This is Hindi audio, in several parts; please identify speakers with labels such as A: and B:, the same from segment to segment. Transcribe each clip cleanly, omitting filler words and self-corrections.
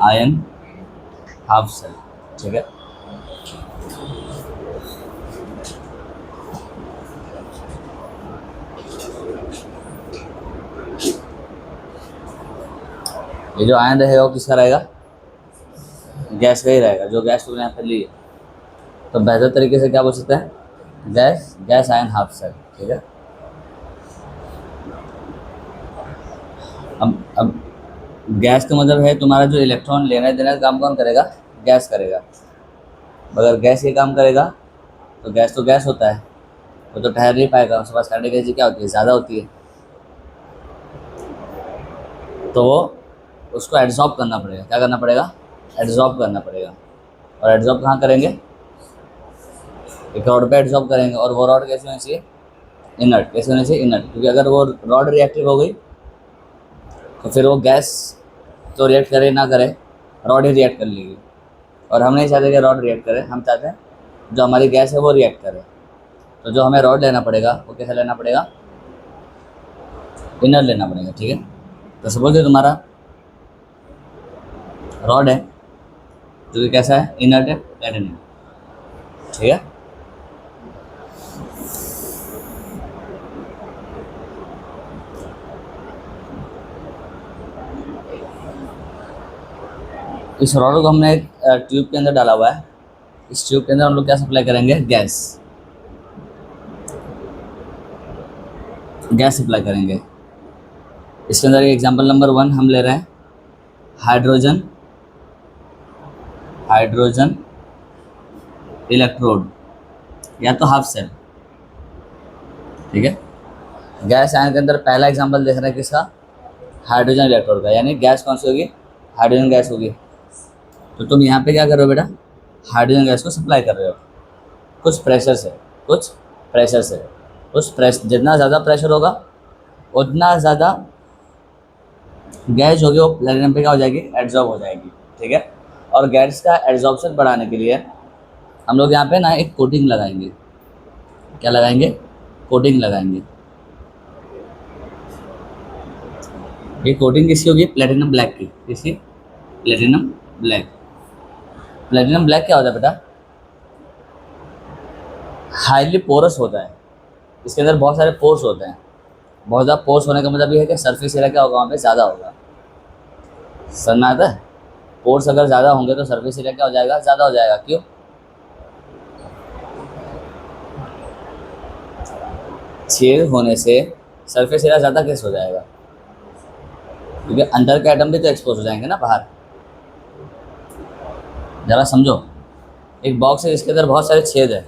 A: Ion half cell. ठीक है, ये जो आयन रहेगा वो किसका रहेगा? गैस का ही रहेगा, जो गैस तुमने यहाँ पे ली है। तो बेहतर तरीके से क्या बोल सकते हैं? Gas, gas ion half cell. ठीक है, अब गैस का मतलब है तुम्हारा जो इलेक्ट्रॉन लेने देने का काम कौन करेगा? गैस करेगा। अगर गैस ये काम करेगा तो गैस होता है, वो तो ठहर नहीं पाएगा, उसके पास काइनेटिक एनर्जी क्या होती है? ज़्यादा होती है। तो उसको एड्जॉर्ब करना पड़ेगा। क्या करना पड़ेगा? एड्जॉर्ब करना पड़ेगा। और एड्जॉर्ब कहाँ करेंगे? एक रॉड पे एड्जॉर्ब करेंगे। और वो रॉड कैसे होनी चाहिए? इनर्ट। कैसे होनी चाहिए? इनर्ट। क्योंकि अगर वो रॉड रिएक्टिव हो गई तो फिर वो गैस तो रिएक्ट करे ना करे, रॉड ही रिएक्ट कर लेगी। और हम नहीं चाहते कि रॉड रिएक्ट करे, हम चाहते हैं जो हमारी गैस है वो रिएक्ट करे। तो जो हमें रॉड लेना पड़ेगा वो कैसे लेना पड़ेगा? इनर लेना पड़ेगा। ठीक है, तो सपोज तुम्हारा रॉड है जो कि कैसा है? इनर्ट है, प्लेटिनम। ठीक है, इस रॉड को हमने एक ट्यूब के अंदर डाला हुआ है। इस ट्यूब के अंदर हम लोग क्या सप्लाई करेंगे? गैस, गैस सप्लाई करेंगे। इसके अंदर एग्जांपल नंबर 1 हम ले रहे हैं हाइड्रोजन, हाइड्रोजन इलेक्ट्रोड या तो हाफ सेल। ठीक है, गैस आयन के अंदर पहला एग्जांपल देख रहे हैं किसका? हाइड्रोजन इलेक्ट्रोड का। यानी गैस कौन सी होगी? हाइड्रोजन गैस होगी। तो तुम यहाँ पे क्या कर रहे हो बेटा? हाइड्रोजन गैस को सप्लाई कर रहे हो कुछ प्रेशर से, कुछ प्रेशर से। जितना ज़्यादा प्रेशर होगा उतना ज़्यादा गैस होगी वो प्लेटिनम पे क्या हो जाएगी? एड्जॉर्ब हो जाएगी। ठीक है, और गैस का एड्जॉर्प्शन बढ़ाने के लिए हम लोग यहाँ पे ना एक कोटिंग लगाएंगे। क्या लगाएंगे? कोटिंग लगाएंगे। ये कोटिंग किसकी होगी? प्लेटिनम ब्लैक की। किसकी? Platinum black. प्लेटिनम ब्लैक क्या होता है बेटा? हाईली पोरस होता है। इसके अंदर बहुत सारे पोर्स होते हैं। बहुत ज़्यादा पोर्स होने का मतलब ये है कि सरफेस एरिया क्या होगा? वहाँ पे ज़्यादा होगा। समझ में आता है? पोर्स अगर ज़्यादा होंगे तो सरफेस एरिया क्या हो जाएगा? ज़्यादा हो जाएगा। क्यों? छेद होने से सरफेस एरिया ज़्यादा कैसे हो जाएगा? क्योंकि अंदर के एटम भी तो एक्सपोज हो जाएंगे ना बाहर। ज़रा समझो, एक बॉक्स है जिसके अंदर बहुत सारे छेद है,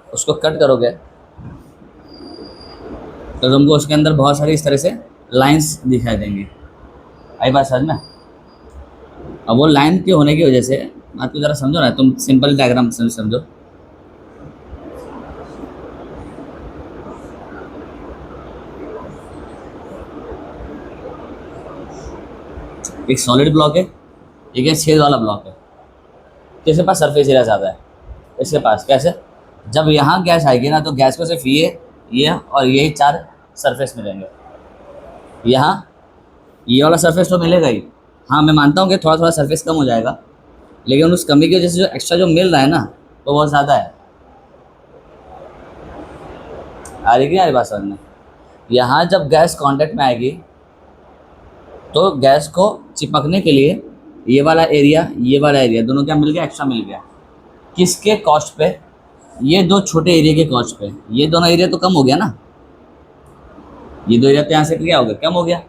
A: उसको कट करोगे तो तुमको उसके अंदर बहुत सारी इस तरह से लाइंस दिखाई देंगी। आई बात समझ में? अब वो लाइन के होने की वजह से बात को ज़रा समझो ना, तुम सिंपल डायग्राम समझो। एक सॉलिड ब्लॉक है, एक है छेद वाला ब्लॉक है। किसके पास सरफेस एरिया ज़्यादा है? इसके पास। कैसे? जब यहाँ गैस आएगी ना तो गैस को सिर्फ ये और यही 4 सरफेस मिलेंगे। यहाँ ये वाला सरफेस तो मिलेगा ही। हाँ, मैं मानता हूँ कि थोड़ा थोड़ा सरफेस कम हो जाएगा, लेकिन उस कमी की वजह से जो एक्स्ट्रा जो मिल रहा है ना वो बहुत ज़्यादा है। आ रही कि नहीं आ रही बात समझ में? यहाँ जब गैस कांटेक्ट में आएगी तो गैस को चिपकने के लिए ये वाला एरिया दोनों क्या मिल गया? एक्स्ट्रा मिल गया। किसके कॉस्ट पे? ये दो छोटे एरिया के कॉस्ट पे। ये दोनों एरिया तो कम हो गया ना, ये दो एरिया तो यहाँ से क्या हो गया? कम हो गया।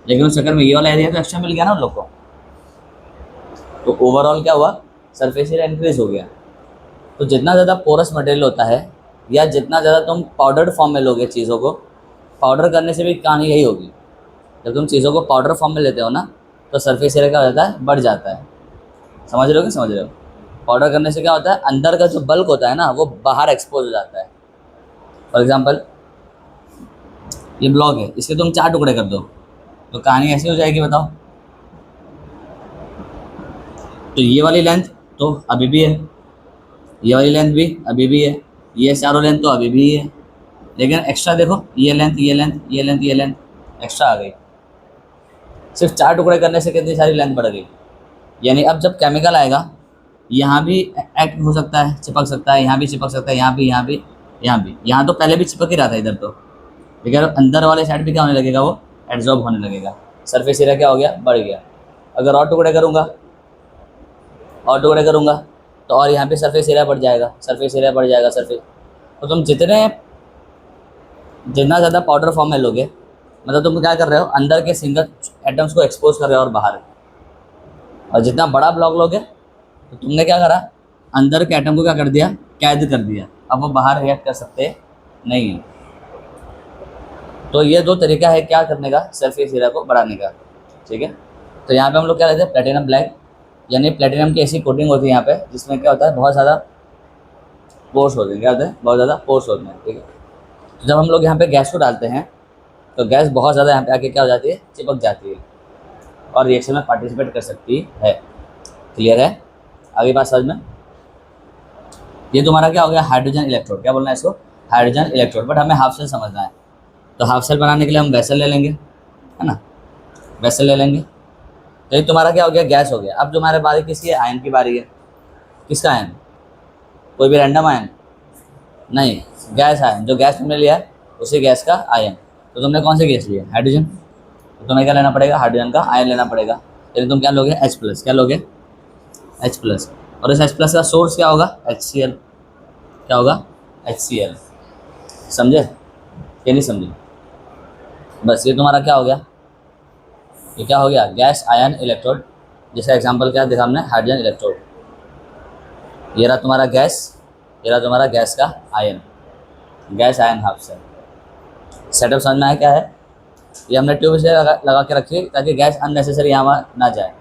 A: लेकिन उस चक्कर में ये वाला एरिया तो एक्स्ट्रा मिल गया ना उन लोग को। तो ओवरऑल क्या हुआ? सरफेस एरिया इंक्रीज हो गया। तो जितना ज़्यादा पोरस मटेरियल होता है या जितना ज़्यादा तुम पाउडर्ड फॉर्म में लोगे चीज़ों को, पाउडर करने से भी कहानी यही होगी। जब तुम चीज़ों को पाउडर फॉर्म में लेते हो ना तो सरफेस एरिया क्या हो जाता है? बढ़ जाता है। समझ रहे हो कि समझ रहे हो? पाउडर करने से क्या होता है? अंदर का जो बल्क होता है ना वो बाहर एक्सपोज हो जाता है। फॉर एग्जाम्पल ये ब्लॉक है, इसके तुम 4 टुकड़े कर दो तो कहानी ऐसी हो जाएगी, बताओ। तो ये वाली लेंथ तो अभी भी है, ये वाली लेंथ भी अभी भी है, ये चारों लेंथ तो अभी भी है, लेकिन एक्स्ट्रा देखो ये लेंथ एक्स्ट्रा आ गई। सिर्फ 4 टुकड़े करने से कितनी सारी लेंथ बढ़ गई? यानी अब जब केमिकल आएगा, यहाँ भी एक्ट हो सकता है, चिपक सकता है, यहाँ भी चिपक सकता है, यहाँ भी, यहाँ भी, यहाँ भी। यहाँ तो पहले भी चिपक ही रहा था इधर तो, लेकिन अब अंदर वाले साइड भी क्या होने लगेगा, वो एड्जॉर्ब होने लगेगा। सरफेस एरिया क्या हो गया, बढ़ गया। अगर और टुकड़े करूँगा, और टुकड़े करूँगा तो और यहाँ पे सरफेस एरिया बढ़ जाएगा, सरफेस एरिया बढ़ जाएगा, सरफेस। तो तुम जितना ज़्यादा पाउडर फॉर्म में लोगे, मतलब तुम क्या कर रहे हो, अंदर के सिंगल एटम्स को एक्सपोज कर रहे हो और बाहर, और जितना बड़ा ब्लॉक लोगे तो तुमने क्या करा, अंदर के एटम को क्या कर दिया, कैद कर दिया। अब वो बाहर रिएक्ट कर सकते नहीं है। तो ये दो तरीका है क्या करने का, सरफेस एरिया को बढ़ाने का। ठीक है, तो यहाँ पे हम लोग क्या लेते हैं, प्लेटिनम ब्लैक, यानी प्लेटिनम की ऐसी कोटिंग होती है यहाँ पे जिसमें क्या होता है, बहुत ज़्यादा पोर्स होते हैं। क्या होता है, बहुत ज़्यादा पोर्स होते हैं। ठीक है, तो जब हम लोग यहाँ पे गैस को डालते हैं तो गैस बहुत ज़्यादा यहाँ पे आके क्या हो जाती है, चिपक जाती है और रिएक्शन में पार्टिसिपेट कर सकती है। क्लियर है, आगे बात समझ में। ये तुम्हारा क्या हो गया, हाइड्रोजन इलेक्ट्रोड। क्या बोलना है इसको, हाइड्रोजन इलेक्ट्रोड। बट हमें हाफ सेल समझना है, तो हाफ सेल बनाने के लिए हम वेसल ले लेंगे, है ना, वेसल ले लेंगे। तो ये तुम्हारा क्या हो गया, गैस हो गया। अब तुम्हारे बारी किसकी है, आयन की बारी है। किसका आयन, कोई भी रैंडम आयन नहीं, गैस आयन। जो गैस तुमने लिया है उसी गैस का आयन। तो तुमने कौन से गैस लिया, हाइड्रोजन, तो तुम्हें क्या लेना पड़ेगा, हाइड्रोजन का आयन लेना पड़ेगा। यानी तुम क्या लोगे, H+। क्या लोगे, H+। और इस H+ का सोर्स क्या होगा, HCl। क्या होगा, HCl। समझे ये नहीं समझे, बस ये तुम्हारा क्या हो गया, ये क्या हो गया, गैस आयन इलेक्ट्रोड। जिसका एग्जांपल क्या दिखा हमने, हाइड्रोजन इलेक्ट्रोड। ये रहा तुम्हारा गैस, ये रहा तुम्हारा गैस का ion, gas ion half cell. Setup समझ में आया क्या है। ये हमने ट्यूब से लगा के रखी है ताकि गैस अननेसेसरी यहाँ ना जाए।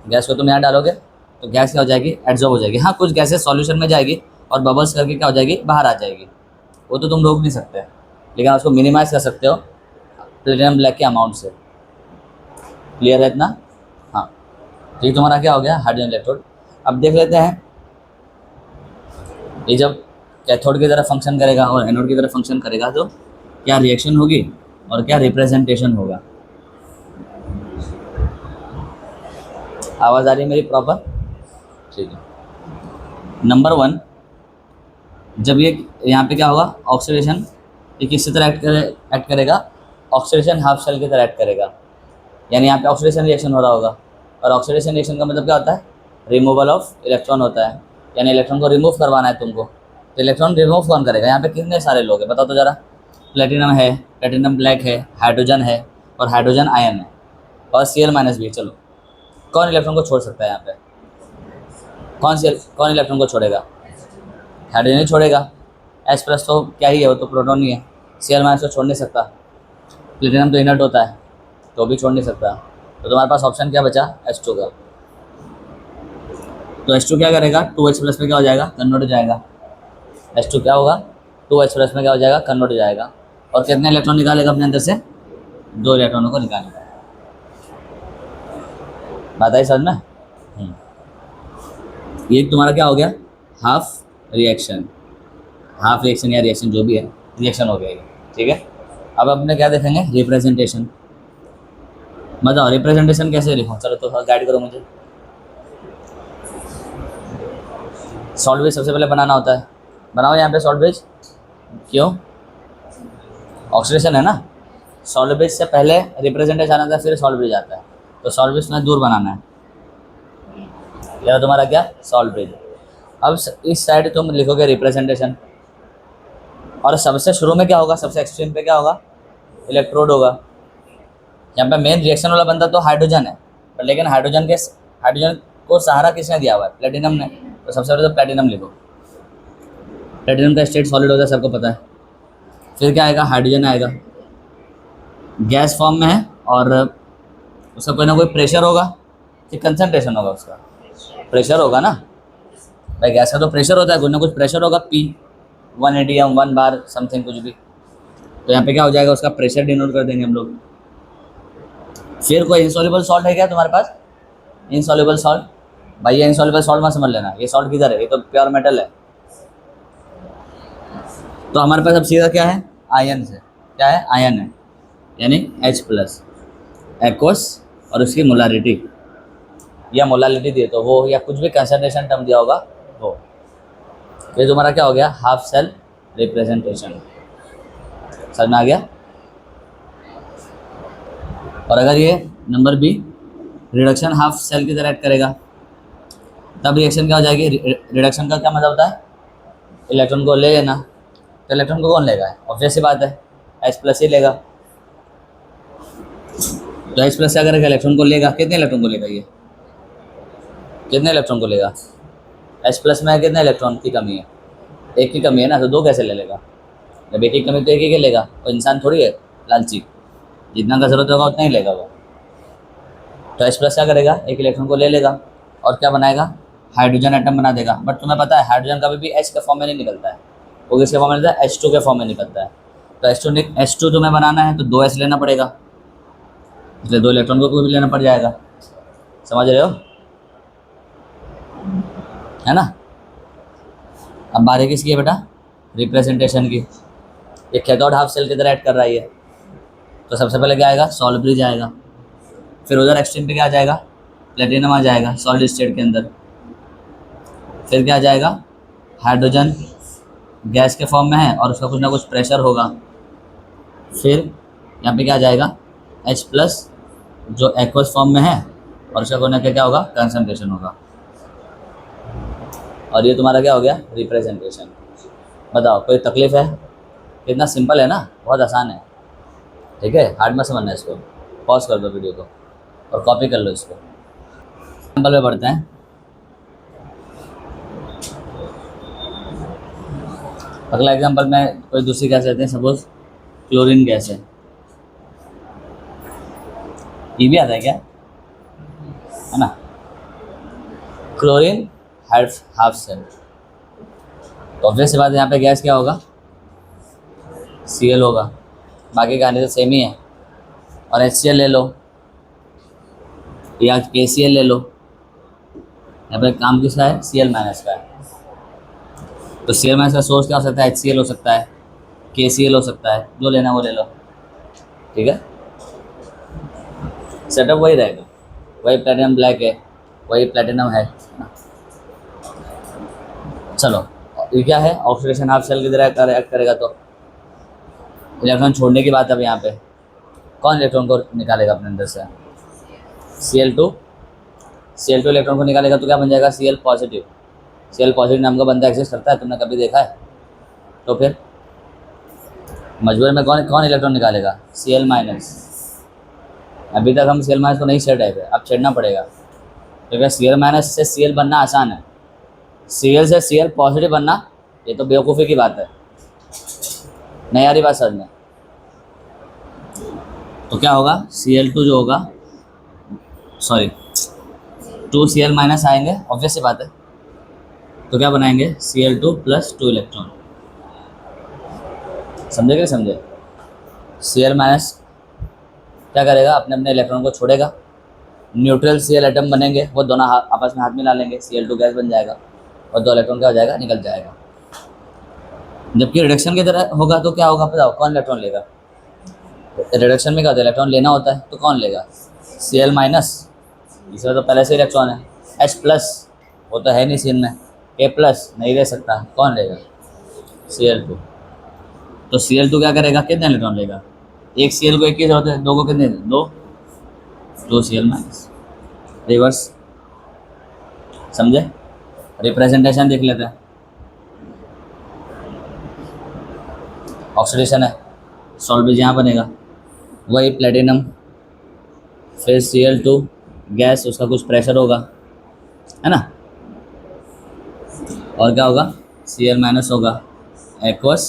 A: गैस को तुम यहाँ डालोगे तो गैस क्या हो जाएगी, एब्जॉर्ब हो जाएगी। हाँ, कुछ गैसेस सॉल्यूशन में जाएगी और बबल्स करके क्या हो जाएगी, बाहर आ जाएगी। वो तो तुम रोक नहीं सकते, लेकिन उसको मिनिमाइज कर सकते हो प्लेटिनम ब्लैक के अमाउंट से। क्लियर है इतना, हाँ। तो ये तुम्हारा क्या हो गया, हाइड्रोजन इलेक्ट्रोड। अब देख लेते हैं ये जब कैथोड की तरह फंक्शन करेगा और एनोड की तरह फंक्शन करेगा तो क्या रिएक्शन होगी और क्या रिप्रेजेंटेशन होगा। आवाज़ आ रही है मेरी प्रॉपर, ठीक है। नंबर 1, जब ये यहाँ पे क्या होगा, ऑक्सीडेशन, ये किसकी तरह एक्ट करेगा, ऑक्सीडेशन हाफ सेल की तरह एक्ट करेगा। यानी यहाँ पे ऑक्सीडेशन रिएक्शन हो रहा होगा, और ऑक्सीडेशन रिएक्शन का मतलब क्या होता है, रिमूवल ऑफ इलेक्ट्रॉन होता है। यानी इलेक्ट्रॉन को रिमूव करवाना है तुमको, तो इलेक्ट्रॉन रिमूव कौन करेगा। यहाँ पे कितने सारे लोग हैं बताओ तो ज़रा, प्लेटिनम है, प्लेटिनम ब्लैक है, हाइड्रोजन है और हाइड्रोजन आयन है और Cl- भी। चलो, कौन इलेक्ट्रॉन को छोड़ सकता है यहाँ पे, कौन इलेक्ट्रॉन को छोड़ेगा, हाइड्रोजन ही छोड़ेगा। H+ तो क्या ही है, वो तो प्रोटॉन ही है। Cl- तो छोड़ नहीं सकता। प्लेटिनम तो इनर्ट होता है तो भी छोड़ नहीं सकता। तो तुम्हारे पास ऑप्शन क्या बचा, H2 का। तो H2 क्या करेगा, 2H+ में क्या हो जाएगा, कन्वर्ट हो जाएगा। H2 क्या होगा, 2H+ में क्या हो जाएगा, कन्वर्ट हो जाएगा। और कितने इलेक्ट्रॉन निकालेगा अपने अंदर से, 2 इलेक्ट्रॉनों को निकालेगा। बात आई समझ में। ये तुम्हारा क्या हो गया, हाफ रिएक्शन, हाफ रिएक्शन या रिएक्शन जो भी है, रिएक्शन हो गया ये। ठीक है, अब अपने क्या देखेंगे, रिप्रेजेंटेशन। बताओ रिप्रेजेंटेशन कैसे लिखूँ, चलो तो गाइड करो मुझे। सॉल्ट ब्रिज सबसे पहले बनाना होता है, बनाओ यहाँ पे सॉल्ट ब्रिज। क्यों, ऑक्सीडेशन है ना, सॉल्ट ब्रिज से पहले रिप्रेजेंटेशन आता है, फिर सॉल्ट ब्रिज आता है। तो सॉल्ट ब्रिज में दूर बनाना है, यह तुम्हारा क्या, सॉल्ट ब्रिज। अब इस साइड तुम लिखोगे रिप्रेजेंटेशन, और सबसे शुरू में क्या होगा, सबसे एक्सट्रीम पे क्या होगा, इलेक्ट्रोड होगा। यहाँ पे मेन रिएक्शन वाला बंदा तो हाइड्रोजन है, लेकिन हाइड्रोजन को सहारा किसने दिया हुआ है, प्लेटिनम ने। तो सबसे पहले तो प्लेटिनम लिखो। प्लेटिनम का स्टेट सॉलिड होता है, सबको पता है। फिर क्या आएगा, हाइड्रोजन आएगा, गैस फॉर्म में है, और उसका कोई ना कोई प्रेशर होगा कि कंसनट्रेशन होगा, उसका प्रेशर होगा ना भाई। गैस का तो प्रेशर होता है, कुछ ना कुछ प्रेशर होगा, P1 atm 1 बार समथिंग कुछ भी। तो यहाँ पे क्या हो जाएगा, उसका प्रेशर डिनोट कर देंगे हम लोग। फिर कोई इनसॉल्युबल सॉल्ट है क्या तुम्हारे पास, इनसॉल्युबल सॉल्ट। भाई ये इनसॉल्युबल सॉल्ट मत समझ लेना, ये सॉल्ट किधर है, ये तो प्योर मेटल है। तो हमारे पास अब सीधा क्या है, आयन से, क्या है, आयन है, यानी H+, एक्वस, और उसकी मोलारिटी या मोलालिटी दिए तो वो, या कुछ भी कंसंट्रेशन टर्म दिया होगा वो। ये तुम्हारा क्या हो गया, हाफ सेल रिप्रेजेंटेशन। समझ में आ गया। और अगर ये number B reduction half cell की तरह ऐड करेगा तब रिएक्शन क्या हो जाएगी। रिडक्शन का क्या मतलब होता है, इलेक्ट्रॉन को ले लेना। तो इलेक्ट्रॉन को कौन लेगा, ऑब्वियस सी बात है H प्लस ही लेगा। तो H प्लस क्या करेगा, इलेक्ट्रॉन को लेगा। कितने इलेक्ट्रॉन को लेगा, ये कितने इलेक्ट्रॉन को लेगा। H प्लस में कितने इलेक्ट्रॉन की कमी है, एक की कमी है ना, तो दो कैसे ले लेगा। जब एक की कमी तो एक ही लेगा, तो इंसान थोड़ी है लालची, जितना का जरूरत होगा उतना ही लेगा वो। तो H प्लस क्या करेगा, एक इलेक्ट्रॉन को ले लेगा और क्या बनाएगा, हाइड्रोजन एटम बना देगा। बट तुम्हें पता है हाइड्रोजन कभी भी H के फॉर्म में नहीं निकलता है, वो किसके फॉर्म में निकलता है, H2 के फॉर्म में निकलता है। तो H2 तुम्हें बनाना है तो 2 H लेना पड़ेगा, इसलिए 2 इलेक्ट्रॉन को भी लेना पड़ जाएगा। समझ रहे हो, है ना। अब बारी किसकी है बेटा, रिप्रेजेंटेशन की। ये कैथोड हाफ सेल की तरह ऐड कर रहा है, तो सबसे पहले क्या आएगा, सॉल्ट ब्रिज आएगा। फिर उधर एक्सट्रीम पे क्या आ जाएगा, प्लेटिनम आ जाएगा सॉलिड स्टेट के अंदर। फिर क्या आ जाएगा, हाइड्रोजन गैस के फॉर्म में है और उसका कुछ ना कुछ प्रेशर होगा। फिर यहाँ पे क्या आ जाएगा, H प्लस जो एक्वस फॉर्म में है और उसका कोई ना क्या होगा, कंसंट्रेशन होगा। और ये तुम्हारा क्या हो गया, रिप्रेजेंटेशन। बताओ कोई तकलीफ है, कितना सिंपल है ना, बहुत आसान है। ठीक है, हार्ड मत समझना इसको। पॉज कर दो वीडियो को और कॉपी कर लो इसको। एग्जाम्पल में पढ़ते हैं। अगला एग्जाम्पल में कोई दूसरी गैस लेते हैं, सपोज क्लोरीन गैस है। ये भी आता है क्या, है ना। क्लोरीन हाफ सेल, तो ऑब्वियस सी बात है यहाँ पे गैस क्या होगा, Cl होगा। बाकी कहानी तो सेम ही है। और HCl ले लो या KCl ले लो, यहाँ पे काम किसका है, Cl माइनस का है। तो Cl माइनस का सोर्स क्या हो सकता है, HCl हो सकता है, KCl हो सकता है, जो लेना वो ले लो। ठीक है, सेटअप वही रहेगा, वही प्लेटिनम ब्लैक है, वही प्लेटिनम है। चलो ये क्या है, ऑक्सीडेशन हाफ सेल की तरह एक्ट करेगा। तो इलेक्ट्रॉन छोड़ने की बात है। अब यहाँ पे कौन इलेक्ट्रॉन को निकालेगा अपने अंदर से, Cl2 इलेक्ट्रॉन को निकालेगा तो क्या बन जाएगा, Cl पॉजिटिव। Cl पॉजिटिव नाम का बंदा एग्जिस्ट करता है, तुमने कभी देखा है। तो फिर मजबूर में कौन इलेक्ट्रॉन निकालेगा, Cl माइनस। अभी तक हम Cl माइनस को नहीं छेड़े थे, अब छेड़ना पड़ेगा। तो क्या Cl माइनस से Cl बनना आसान है, Cl से Cl पॉजिटिव बनना ये तो बेवकूफ़ी की बात है। नहीं आ रही बात समझ में। तो क्या होगा, Cl2 जो होगा, सॉरी 2 Cl माइनस आएंगे, ऑब्वियस सी बात है। तो क्या बनाएंगे, Cl2 प्लस 2 इलेक्ट्रॉन। समझे कि समझे। Cl माइनस क्या करेगा, अपने अपने इलेक्ट्रॉन को छोड़ेगा, न्यूट्रल Cl एटम बनेंगे, वो दोनों आपस में हाथ मिला लेंगे, Cl2 गैस बन जाएगा और 2 इलेक्ट्रॉन क्या हो जाएगा, निकल जाएगा। जबकि रिडक्शन की तरह होगा तो क्या होगा, बताओ कौन इलेक्ट्रॉन लेगा। रिडक्शन में क्या होता है, इलेक्ट्रॉन लेना होता है, तो कौन लेगा, Cl माइनस, इसमें तो पहले से इलेक्ट्रॉन है। H प्लस वो तो है नहीं सीन में, K प्लस नहीं ले सकता, कौन लेगा, Cl2। तो Cl2 क्या करेगा, कितने इलेक्ट्रॉन लेगा, एक Cl को एक की जरूरत है, 2 को कितने, 2 Cl माइनस, रिवर्स। समझे, रिप्रेजेंटेशन देख लेते हैं। ऑक्सीडेशन है, सॉल्ट ब्रिज यहाँ बनेगा, वही प्लेटिनम, फिर Cl2 गैस, उसका कुछ प्रेशर होगा, है ना। और क्या होगा, Cl माइनस होगा, एक्वस,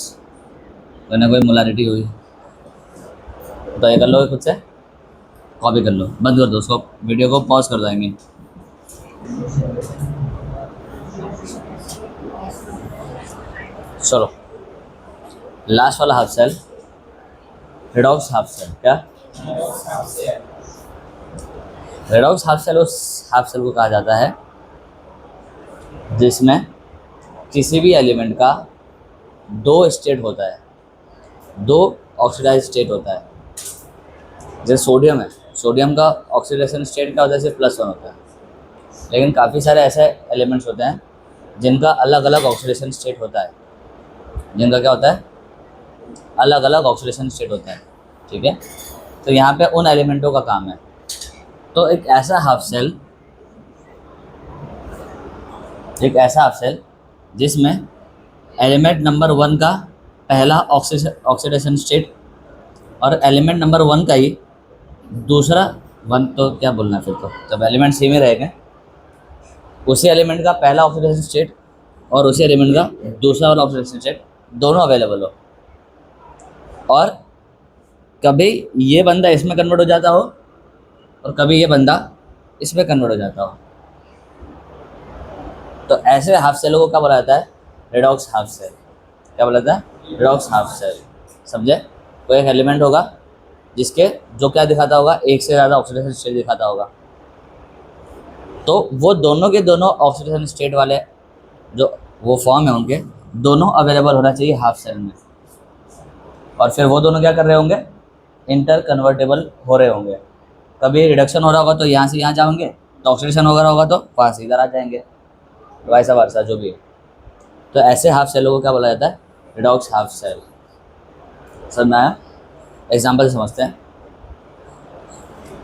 A: कोई ना कोई मोलारिटी होगी। तो ये कर लो खुद से, कॉपी कर लो, बंद कर दो उसको, वीडियो को पॉज कर देंगे। चलो लास्ट वाला half cell, redox half cell. क्या, रेडॉक्स हाफ सेल उस हाफ सेल को कहा जाता है जिसमें किसी भी एलिमेंट का 2 स्टेट होता है, 2 ऑक्सीडाइज स्टेट होता है। जैसे सोडियम है, सोडियम का ऑक्सीडेशन स्टेट क्या होता है, सिर्फ +1 होता है। लेकिन काफ़ी सारे ऐसे एलिमेंट्स होते हैं जिनका अलग अलग ऑक्सीडेशन स्टेट होता है, जिनका क्या होता है, अलग अलग ऑक्सीडेशन स्टेट होता है। ठीक है, तो यहाँ पे उन एलिमेंटों का काम है। तो एक ऐसा हाफ सेल जिसमें एलिमेंट नंबर 1 का पहला ऑक्सीडेशन स्टेट और एलिमेंट नंबर 1 का ही दूसरा, वन तो क्या बोलना है फिर, तो जब एलिमेंट सेम ही रहेंगे, उसी एलिमेंट का पहला ऑक्सीडेशन स्टेट और उसी एलिमेंट का दूसरा वाला ऑक्सीडेशन स्टेट दोनों अवेलेबल हो, और कभी ये बंदा इसमें कन्वर्ट हो जाता हो और कभी ये बंदा इसमें कन्वर्ट हो जाता हो, तो ऐसे हाफ सेलों को क्या बोला जाता है, रेडॉक्स हाफ सेल। क्या बोला जाता है, रेडॉक्स हाफ सेल। समझे, कोई एक एलिमेंट होगा जिसके जो क्या दिखाता होगा, एक से ज़्यादा ऑक्सीडेशन स्टेट दिखाता होगा, तो वो दोनों के दोनों ऑक्सीडेशन स्टेट वाले जो वो फॉर्म है उनके दोनों अवेलेबल होना चाहिए हाफ सेल में, और फिर वो दोनों क्या कर रहे होंगे, इंटर कन्वर्टेबल हो रहे होंगे। कभी रिडक्शन हो रहा होगा तो यहाँ से यहाँ जाएंगे, तो ऑक्सीडेशन हो रहा होगा तो वहाँ से इधर आ जाएंगे, वैसा वर्षा जो भी है। तो ऐसे हाफ सेलों को क्या बोला जाता है, रिडॉक्स हाफ सेल। समझ में आया? एग्जाम्पल समझते हैं।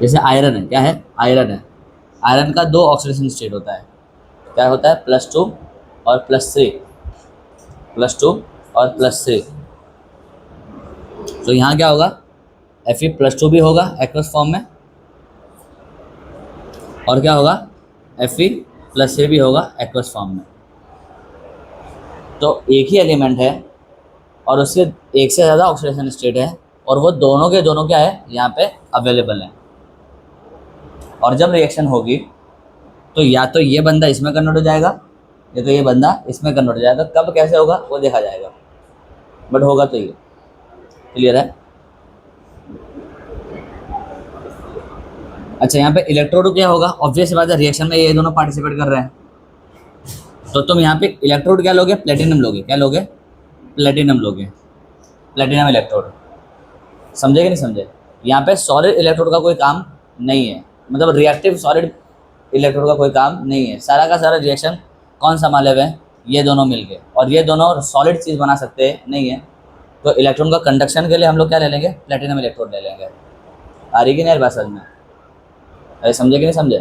A: जैसे आयरन है, क्या है, आयरन है। आयरन का 2 ऑक्सीडेशन स्टेट होता है, क्या होता है, +2 और +3, +2 और +3। तो यहाँ क्या होगा, Fe+2 भी होगा एक्वस फॉर्म में, और क्या होगा, Fe+3 भी होगा एक्वस फॉर्म में। तो एक ही एलिमेंट है और उसके एक से ज़्यादा ऑक्सीडेशन स्टेट है, और वो दोनों के दोनों क्या है, यहाँ पे अवेलेबल हैं। और जब रिएक्शन होगी तो या तो ये बंदा इसमें कन्वर्ट हो जाएगा या तो ये बंदा इसमें कन्वर्ट हो जाएगा। कब कैसे होगा वो देखा जाएगा, बट होगा तो ये। क्लियर है? अच्छा, यहाँ पे इलेक्ट्रोड क्या होगा, ऑब्वियस बात है, रिएक्शन में ये दोनों पार्टिसिपेट कर रहे हैं, तो तुम यहाँ पे इलेक्ट्रोड क्या लोगे, प्लेटिनम लोगे। क्या लोगे, प्लेटिनम लोगे, प्लेटिनम इलेक्ट्रोड। समझे कि नहीं समझे? यहाँ पे सॉलिड इलेक्ट्रोड का कोई काम नहीं है, मतलब रिएक्टिव सॉलिड इलेक्ट्रोड का कोई काम नहीं है। सारा का सारा रिएक्शन कौन संभाले हुए हैं, ये दोनों मिलके, और ये दोनों सॉलिड चीज़ बना सकते हैं नहीं है, तो इलेक्ट्रॉन का कंडक्शन के लिए हम लोग क्या ले लेंगे, प्लेटिनम इलेक्ट्रोड ले लेंगे। आ रही कि नहीं बात समझ में? अरे समझे कि नहीं समझे?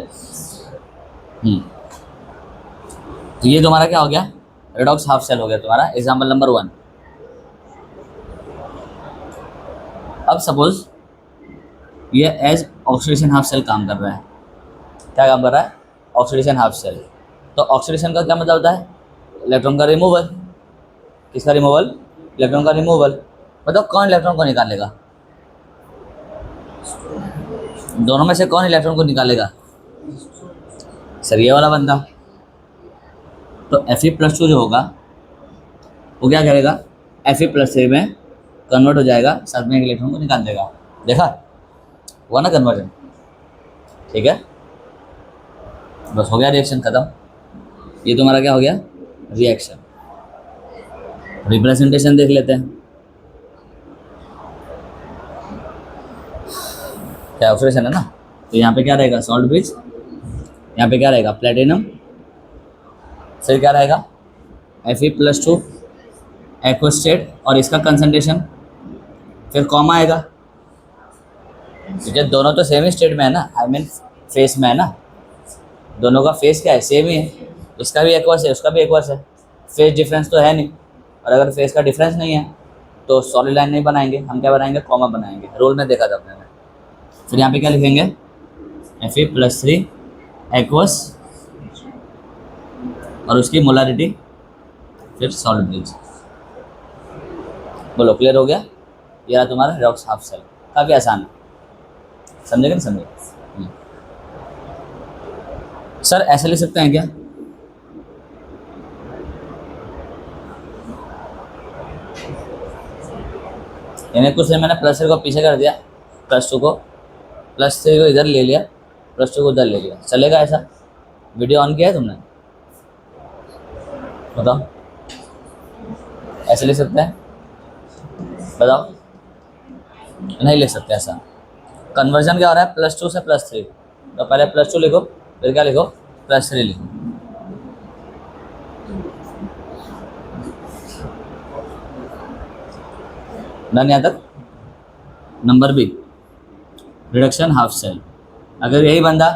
A: तो ये तुम्हारा क्या हो गया, रेडॉक्स हाफ सेल हो गया तुम्हारा, एग्जाम्पल नंबर 1। अब सपोज ये एज ऑक्सीडेशन हाफ सेल काम कर रहा है। क्या काम कर रहा है, ऑक्सीडेशन हाफ सेल। तो ऑक्सीडेशन का क्या मतलब होता है, इलेक्ट्रॉन का रिमूवल। किसका रिमूवल, इलेक्ट्रॉन का रिमूवल। बताओ कौन इलेक्ट्रॉन को निकालेगा, दोनों में से कौन इलेक्ट्रॉन को निकालेगा, सर ये वाला बंदा। तो Fe+2 जो होगा वो क्या करेगा, Fe+3 में कन्वर्ट हो जाएगा, साथ में एक इलेक्ट्रॉन को निकाल देगा। देखा हुआ ना कन्वर्जन? ठीक है, बस हो गया, रिएक्शन खत्म। ये तुम्हारा क्या हो गया, रिएक्शन। रिप्रेजेंटेशन देख लेते हैं। क्या ऑक्सीडेशन है ना, तो यहाँ पे क्या रहेगा, सॉल्ट ब्रिज। यहाँ पे क्या रहेगा, प्लेटिनम। फिर क्या रहेगा, Fe+2 एक्वस स्टेट, और इसका कंसंट्रेशन, फिर कॉमा आएगा, क्योंकि दोनों तो सेम ही स्टेट में है ना, आई मीन फेस में है ना, दोनों का फेस क्या है, सेम ही है। इसका भी एक्वस है, उसका भी एक्वस है, फेस डिफरेंस तो है नहीं, और अगर फेस का डिफरेंस नहीं है तो सॉलिड लाइन नहीं बनाएंगे, हम क्या बनाएंगे, कॉमा बनाएंगे। रोल में देखा था अपने में। फिर यहाँ पे क्या लिखेंगे, Fe+3 एक्वस, और उसकी मोलारिटी, फिर सॉलिड ब्रिज। बोलो क्लियर हो गया? ये रहा तुम्हारा रेडॉक्स हाफ सेल। काफ़ी आसान है, समझे कि नहीं समझे? सर ऐसे लिख सकते हैं क्या, यानी कुछ मैंने +3 को पीछे कर दिया, +2 को, +3 को इधर ले लिया, +2 को उधर ले लिया, चलेगा ऐसा? वीडियो ऑन किया है तुमने? बताओ, ऐसे लिख सकते हैं? बताओ, नहीं लिख सकते ऐसा। कन्वर्जन क्या हो रहा है, +2 से +3, तो पहले +2 लिखो, फिर क्या लिखो, +3 लिखो। डन यहाँ तक। Number B, reduction half cell. अगर यही बंदा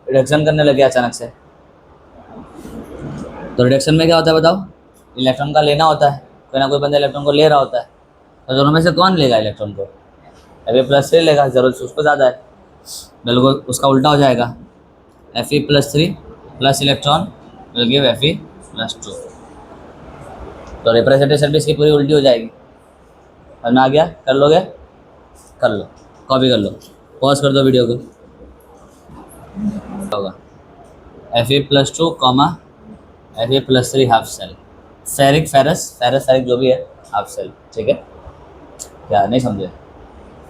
A: रिडक्शन करने लगे अचानक से, तो रिडक्शन में क्या होता है बताओ? इलेक्ट्रॉन का लेना होता है, कोई ना कोई बंदा इलेक्ट्रॉन को ले रहा होता है, तो दोनों में से कौन लेगा इलेक्ट्रॉन को? Fe+3 लेगा, जरूरत उसको ज़्यादा है, बिल्कुल उसका उल्टा हो जाएगा। Fe+3 plus electron will give Fe+2, तो रिप्रेजेंटेशन भी इसकी पूरी उल्टी हो जाएगी। समझ में आ गया? कर लोगे? कर लो, कॉपी कर लो, पॉज कर दो वीडियो को। होगा Fe+2, Fe+3 half cell. Ferric ferrous जो भी है, हाफ सेल। ठीक है, क्या नहीं समझे?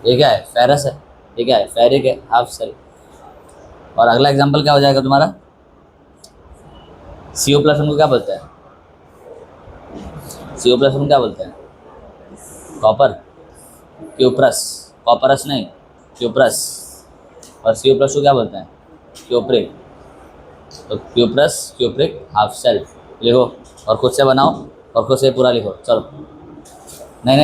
A: ये क्या है? फेरस है। ये क्या है? फेरिक है, हाफ सेल। और अगला एग्जांपल क्या हो जाएगा तुम्हारा? CO+1 को क्या बोलते हैं? CO+1 क्या बोलते हैं? कॉपर, क्यूप्रस, कॉपरस नहीं, क्यूप्रस। और CO+2 क्या बोलते हैं? क्यूप्रिक। तो क्यूप्रस, क्यूप्रिक, हाफ सेल लिखो, और खुद से बनाओ और खुद से पूरा लिखो। चलो, नहीं